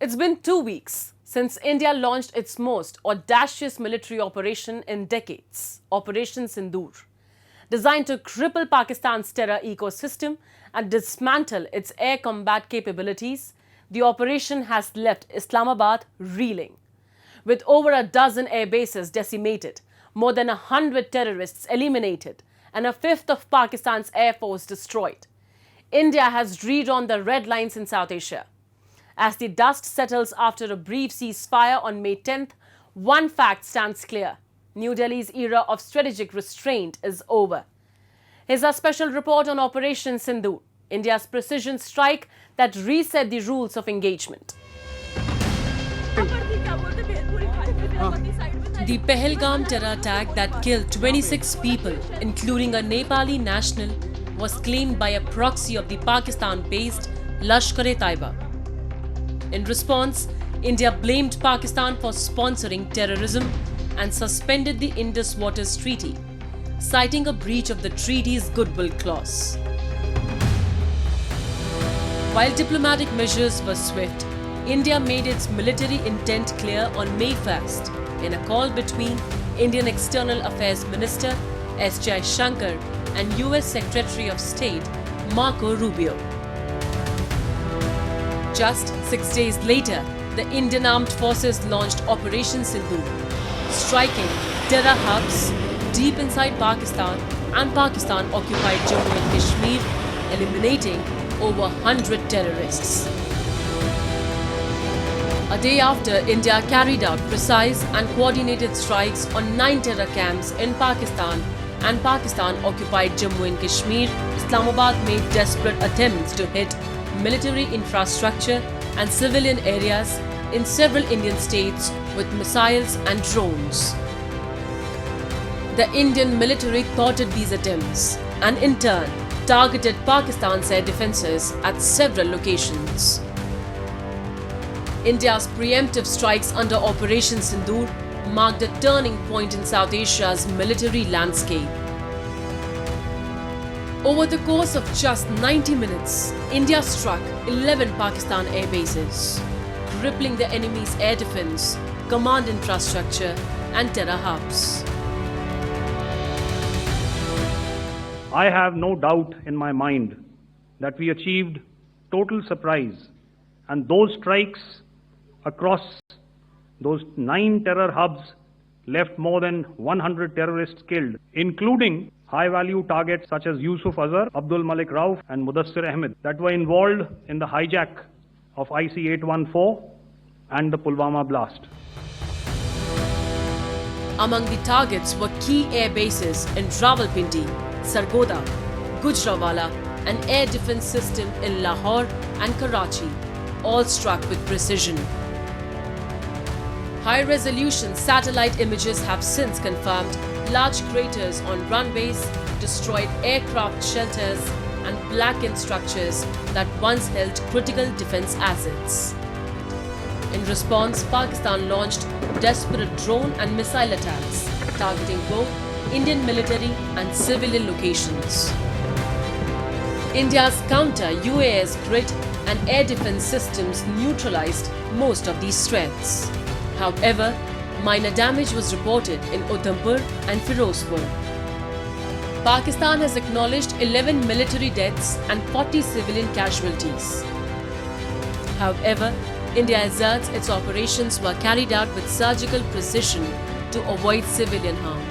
It's been 2 weeks since India launched its most audacious military operation in decades, Operation Sindoor. Designed to cripple Pakistan's terror ecosystem and dismantle its air combat capabilities, the operation has left Islamabad reeling. With over a dozen air bases decimated, more than 100 terrorists eliminated, and a fifth of Pakistan's air force destroyed, India has redrawn the red lines in South Asia. As the dust settles after a brief ceasefire on May 10th, one fact stands clear. New Delhi's era of strategic restraint is over. Here's our special report on Operation Sindoor, India's precision strike that reset the rules of engagement. The Pahalgam terror attack that killed 26 people, including a Nepali national, was claimed by a proxy of the Pakistan-based Lashkar-e-Taiba. In response, India blamed Pakistan for sponsoring terrorism and suspended the Indus Waters Treaty, citing a breach of the treaty's goodwill clause. While diplomatic measures were swift, India made its military intent clear on May 1st in a call between Indian External Affairs Minister S. Jaishankar and US Secretary of State Marco Rubio. Just 6 days later, the Indian Armed Forces launched Operation Sindoor, striking terror hubs deep inside Pakistan and Pakistan-occupied Jammu and Kashmir, eliminating over 100 terrorists. A day after India carried out precise and coordinated strikes on 9 terror camps in Pakistan and Pakistan-occupied Jammu and Kashmir, Islamabad made desperate attempts to hit military infrastructure and civilian areas in several Indian states with missiles and drones. The Indian military thwarted these attempts and in turn targeted Pakistan's air defences at several locations. India's preemptive strikes under Operation Sindoor marked a turning point in South Asia's military landscape. Over the course of just 90 minutes, India struck 11 Pakistan air bases, crippling the enemy's air defense, command infrastructure and terror hubs. I have no doubt in my mind that we achieved total surprise, and those strikes across those 9 terror hubs left more than 100 terrorists killed, including high-value targets such as Yusuf Azhar, Abdul Malik Rauf and Mudassir Ahmed that were involved in the hijack of IC-814 and the Pulwama blast. Among the targets were key air bases in Rawalpindi, Sargodha, Gujranwala, an air defense system in Lahore and Karachi, all struck with precision. High-resolution satellite images have since confirmed large craters on runways, destroyed aircraft shelters and blackened structures that once held critical defense assets. In response, Pakistan launched desperate drone and missile attacks, targeting both Indian military and civilian locations. India's counter-UAS grid and air defense systems neutralized most of these threats. However, minor damage was reported in Udhampur and Firozpur. Pakistan has acknowledged 11 military deaths and 40 civilian casualties. However, India asserts its operations were carried out with surgical precision to avoid civilian harm.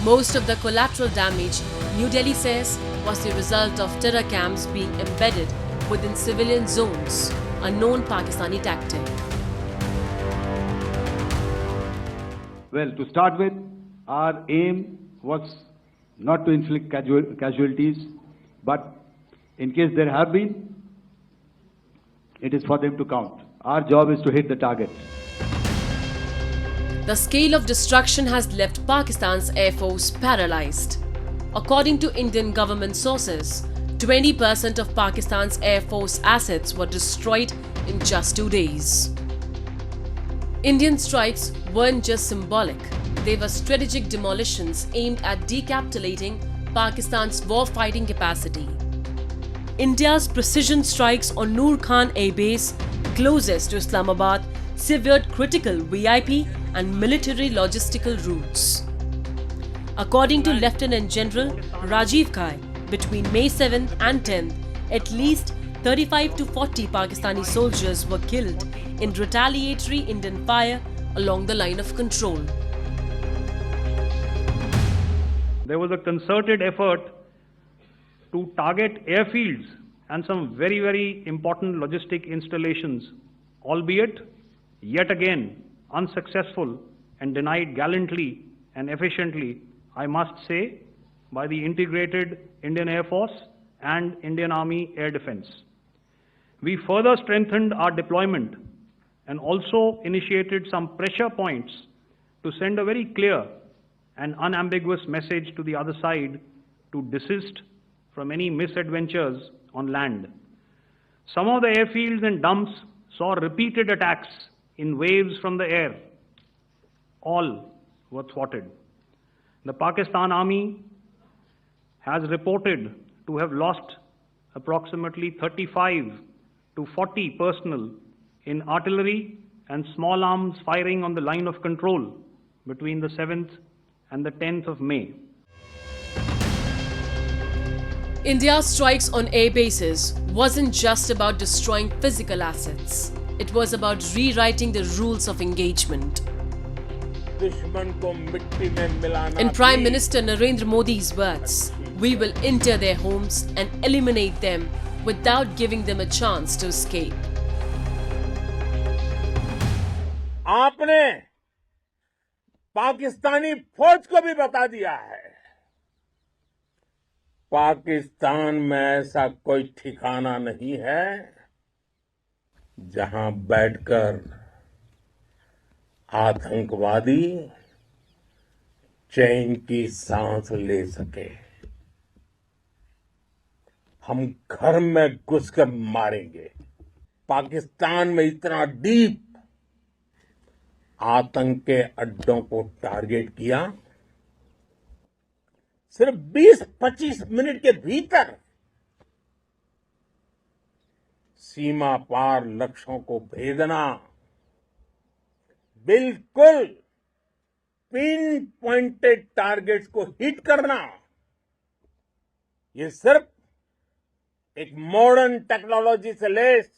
Most of the collateral damage, New Delhi says, was the result of terror camps being embedded within civilian zones, a known Pakistani tactic. Well, to start with, our aim was not to inflict casualties, but in case there have been, it is for them to count. Our job is to hit the target. The scale of destruction has left Pakistan's air force paralyzed. According to Indian government sources, 20% of Pakistan's air force assets were destroyed in just 2 days. Indian strikes weren't just symbolic, they were strategic demolitions aimed at decapitulating Pakistan's war-fighting capacity. India's precision strikes on Noor Khan Air Base closest to Islamabad, severed critical VIP and military logistical routes. According to Lieutenant General Rajiv Kai, between May 7th and 10th, at least 35 to 40 Pakistani soldiers were killed in retaliatory Indian fire along the line of control. There was a concerted effort to target airfields and some very, very important logistic installations, albeit yet again unsuccessful and denied gallantly and efficiently, I must say, by the integrated Indian Air Force and Indian Army Air Defence. We further strengthened our deployment and also initiated some pressure points to send a very clear and unambiguous message to the other side to desist from any misadventures on land. Some of the airfields and dumps saw repeated attacks in waves from the air. All were thwarted. The Pakistan Army has reported to have lost approximately 35 to 40 personnel in artillery and small arms firing on the line of control between the 7th and the 10th of May. India's strikes on air bases wasn't just about destroying physical assets. It was about rewriting the rules of engagement. In Prime Minister Narendra Modi's words, we will enter their homes and eliminate them without giving them a chance to escape. आपने पाकिस्तानी फौज को भी बता दिया है, पाकिस्तान में ऐसा कोई ठिकाना नहीं है जहां बैठकर आतंकवादी चैन की सांस ले सके। हम घर में घुसकर मारेंगे। पाकिस्तान में इतना डीप आतंक के अड्डों को टारगेट किया, सिर्फ 20-25 मिनट के भीतर सीमा पार लक्ष्यों को भेदना, बिल्कुल पिन पॉइंटेड टारगेट्स को हिट करना, ये सिर्फ एक मॉडर्न टेक्नोलॉजी से लेस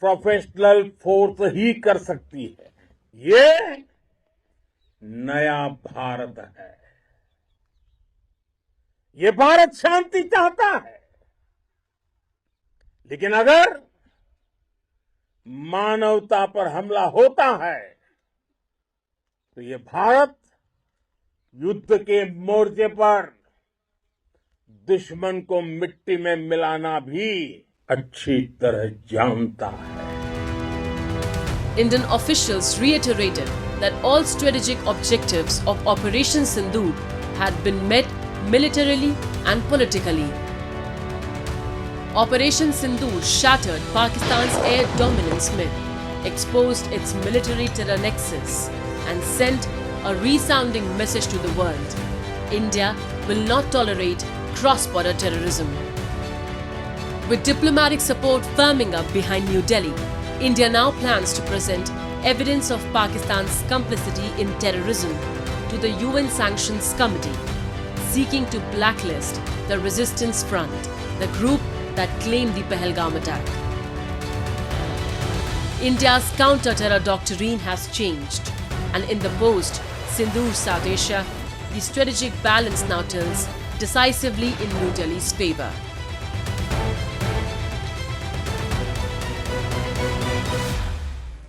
प्रोफेशनल फोर्स ही कर सकती है। ये नया भारत है। ये भारत शांति चाहता है, लेकिन अगर मानवता पर हमला होता है तो ये भारत युद्ध के मोर्चे पर दुश्मन को मिट्टी में मिलाना भी अच्छी तरह जानता है। Indian officials reiterated that all strategic objectives of Operation Sindoor had been met militarily and politically. Operation Sindoor shattered Pakistan's air dominance myth, exposed its military terror nexus, and sent a resounding message to the world. India will not tolerate cross-border terrorism. With diplomatic support firming up behind New Delhi, India now plans to present evidence of Pakistan's complicity in terrorism to the UN Sanctions Committee, seeking to blacklist the Resistance Front, the group that claimed the Pahalgam attack. India's counter-terror doctrine has changed, and in the post-Sindoor South Asia, the strategic balance now tilts decisively in New Delhi's favor.